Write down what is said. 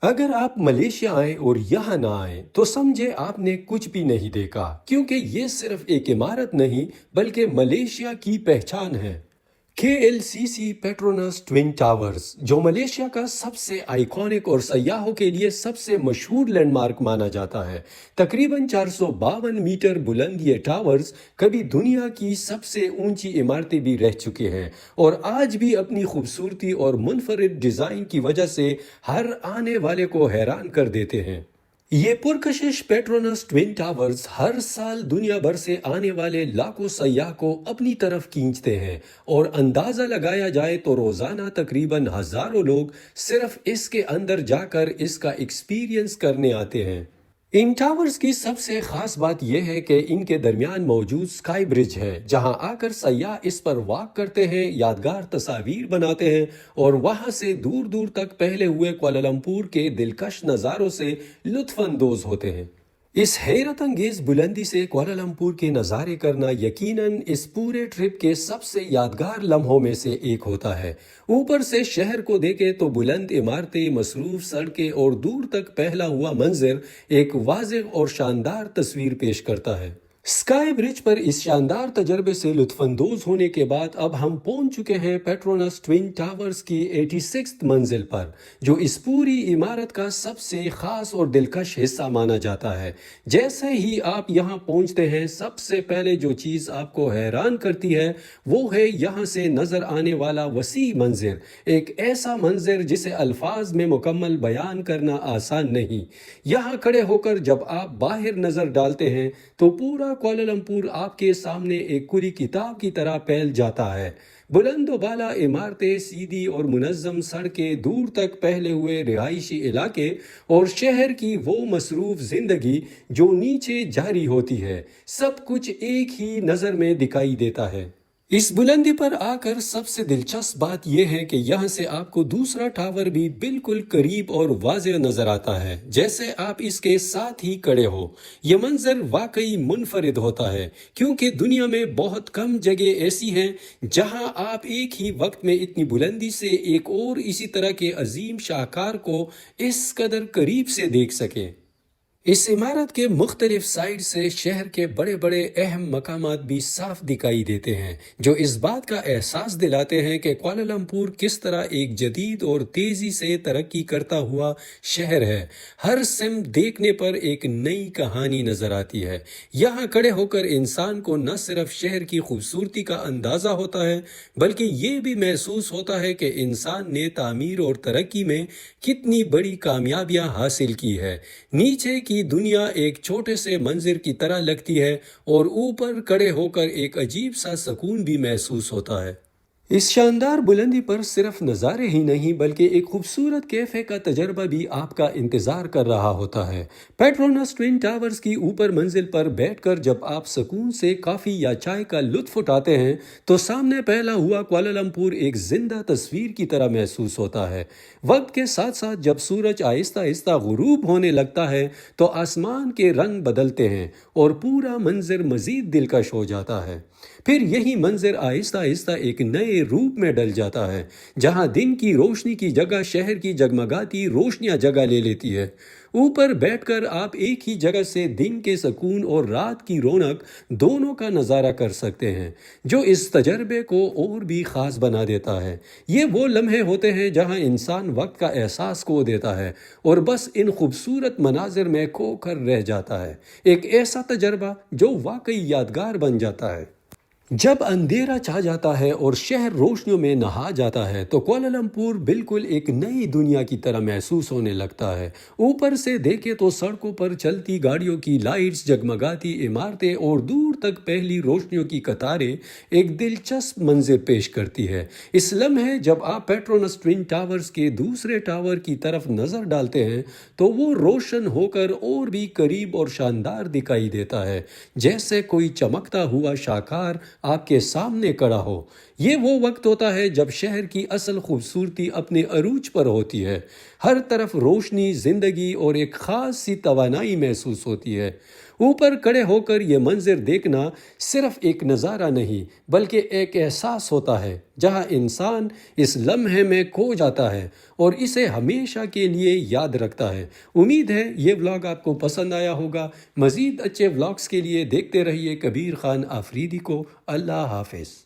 अगर आप मलेशिया आए और यहाँ ना आए तो समझे आपने कुछ भी नहीं देखा, क्योंकि ये सिर्फ एक इमारत नहीं बल्कि मलेशिया की पहचान है। KLCC पेट्रोनस ट्विन टावर्स, जो मलेशिया का सबसे आइकॉनिक और सयाहों के लिए सबसे मशहूर लैंडमार्क माना जाता है। तकरीबन 452 मीटर बुलंद ये टावर्स कभी दुनिया की सबसे ऊंची इमारतें भी रह चुके हैं और आज भी अपनी खूबसूरती और मुनफरिद डिज़ाइन की वजह से हर आने वाले को हैरान कर देते हैं। ये पुरकशिश पेट्रोनस ट्विन टावर्स हर साल दुनिया भर से आने वाले लाखों सयाह को अपनी तरफ खींचते हैं और अंदाज़ा लगाया जाए तो रोज़ाना तकरीबन हज़ारों लोग सिर्फ इसके अंदर जाकर इसका एक्सपीरियंस करने आते हैं। इन टावर्स की सबसे खास बात यह है कि इनके दरमियान मौजूद स्काई ब्रिज है, जहां आकर सयाह इस पर वॉक करते हैं, यादगार तस्वीर बनाते हैं और वहां से दूर दूर तक फैले हुए कुआलालंपुर के दिलकश नज़ारों से लुत्फ अंदोज होते हैं। इस हैरत अंगेज बुलंदी से कुआलालंपुर के नज़ारे करना यकीनन इस पूरे ट्रिप के सबसे यादगार लम्हों में से एक होता है। ऊपर से शहर को देखे तो बुलंद इमारतें, मसरूफ सड़कें और दूर तक फैला हुआ मंजर एक वाज़ेह और शानदार तस्वीर पेश करता है। स्काई ब्रिज पर इस शानदार तजर्बे से लुत्फानंदोज होने के बाद अब हम पहुंच चुके हैं पेट्रोनस ट्विन टावर्स की 86th मंजिल पर, जो इस पूरी इमारत का सबसे खास और दिलकश हिस्सा माना जाता है। जैसे ही आप यहां पहुंचते हैं, सबसे पहले जो चीज़ आपको हैरान करती है वो है यहां से नज़र आने वाला वसी मंजर। एक ऐसा मंजर जिसे अल्फाज में मुकम्मल बयान करना आसान नहीं। यहाँ खड़े होकर जब आप बाहर नज़र डालते हैं तो पूरा कुआलालंपुर आपके सामने एक पूरी किताब की तरह फैल जाता है। बुलंद बाला इमारतें, सीधी और मुनज़्ज़म सड़कें, दूर तक फैले हुए रिहायशी इलाके और शहर की वो मसरूफ जिंदगी जो नीचे जारी होती है, सब कुछ एक ही नज़र में दिखाई देता है। इस बुलंदी पर आकर सबसे दिलचस्प बात यह है कि यहाँ से आपको दूसरा टावर भी बिल्कुल करीब और वाज़ेह नजर आता है, जैसे आप इसके साथ ही खड़े हो। यह मंजर वाकई मुनफरिद होता है, क्योंकि दुनिया में बहुत कम जगह ऐसी हैं जहाँ आप एक ही वक्त में इतनी बुलंदी से एक और इसी तरह के अजीम शाहकार को इस कदर करीब से देख सकें। इस इमारत के मुख्तलिफ साइड से शहर के बड़े बड़े अहम मकामात भी साफ दिखाई देते हैं, जो इस बात का एहसास दिलाते हैं कि कुआलालंपुर किस तरह एक जदीद और तेज़ी से तरक्की करता हुआ शहर है। हर सिमत देखने पर एक नई कहानी नज़र आती है। यहाँ खड़े होकर इंसान को न सिर्फ शहर की खूबसूरती का अंदाज़ा होता है, बल्कि ये भी महसूस होता है कि इंसान ने तामीर और तरक्की में कितनी बड़ी कामयाबियाँ हासिल की है। नीचे की दुनिया एक छोटे से मंजिर की तरह लगती है और ऊपर खड़े होकर एक अजीब सा सुकून भी महसूस होता है। इस शानदार बुलंदी पर सिर्फ नज़ारे ही नहीं बल्कि एक खूबसूरत कैफ़े का तजर्बा भी आपका इंतज़ार कर रहा होता है। पेट्रोनस ट्विन टावर्स की ऊपर मंजिल पर बैठकर जब आप सुकून से कॉफ़ी या चाय का लुत्फ़ उठाते हैं तो सामने फैला हुआ कुआलालंपुर एक जिंदा तस्वीर की तरह महसूस होता है। वक्त के साथ साथ जब सूरज आहिस्ता आहिस्ता गुरूब होने लगता है तो आसमान के रंग बदलते हैं और पूरा मंजर मज़ीद दिलकश हो जाता है। फिर यही मंजर आहिस्ता आहिस्ता एक नए रूप में ढल जाता है, जहां दिन की रोशनी की जगह शहर की जगमगाती रोशनियां जगह ले लेती है। ऊपर बैठकर आप एक ही जगह से दिन के सुकून और रात की रौनक दोनों का नज़ारा कर सकते हैं, जो इस तजर्बे को और भी ख़ास बना देता है। ये वो लम्हे होते हैं जहां इंसान वक्त का एहसास खो देता है और बस इन खूबसूरत मनाजिर में खोकर रह जाता है। एक ऐसा तजर्बा जो वाकई यादगार बन जाता है। जब अंधेरा छा जाता है और शहर रोशनियों में नहा जाता है तो कुआलालंपुर बिल्कुल एक नई दुनिया की तरह महसूस होने लगता है। ऊपर से देखे तो सड़कों पर चलती गाड़ियों की लाइट्स, जगमगाती इमारतें और दूर तक फैली रोशनियों की कतारें एक दिलचस्प मंजर पेश करती है। इस लम्हे जब आप पेट्रोनस ट्विन टावर्स के दूसरे टावर की तरफ नज़र डालते हैं तो वो रोशन होकर और भी करीब और शानदार दिखाई देता है, जैसे कोई चमकता हुआ शाहकार आपके सामने खड़ा हो। یہ وہ وقت ہوتا ہے جب شہر کی اصل خوبصورتی اپنے عروج پر ہوتی ہے، ہر طرف روشنی، زندگی اور ایک خاص سی توانائی محسوس ہوتی ہے۔ اوپر کھڑے ہو کر یہ منظر دیکھنا صرف ایک نظارہ نہیں بلکہ ایک احساس ہوتا ہے جہاں انسان اس لمحے میں کھو جاتا ہے اور اسے ہمیشہ کے لیے یاد رکھتا ہے۔ امید ہے یہ ولاگ آپ کو پسند آیا ہوگا۔ مزید اچھے ولاگز کے لیے دیکھتے رہیے کبیر خان آفریدی کو۔ اللہ حافظ۔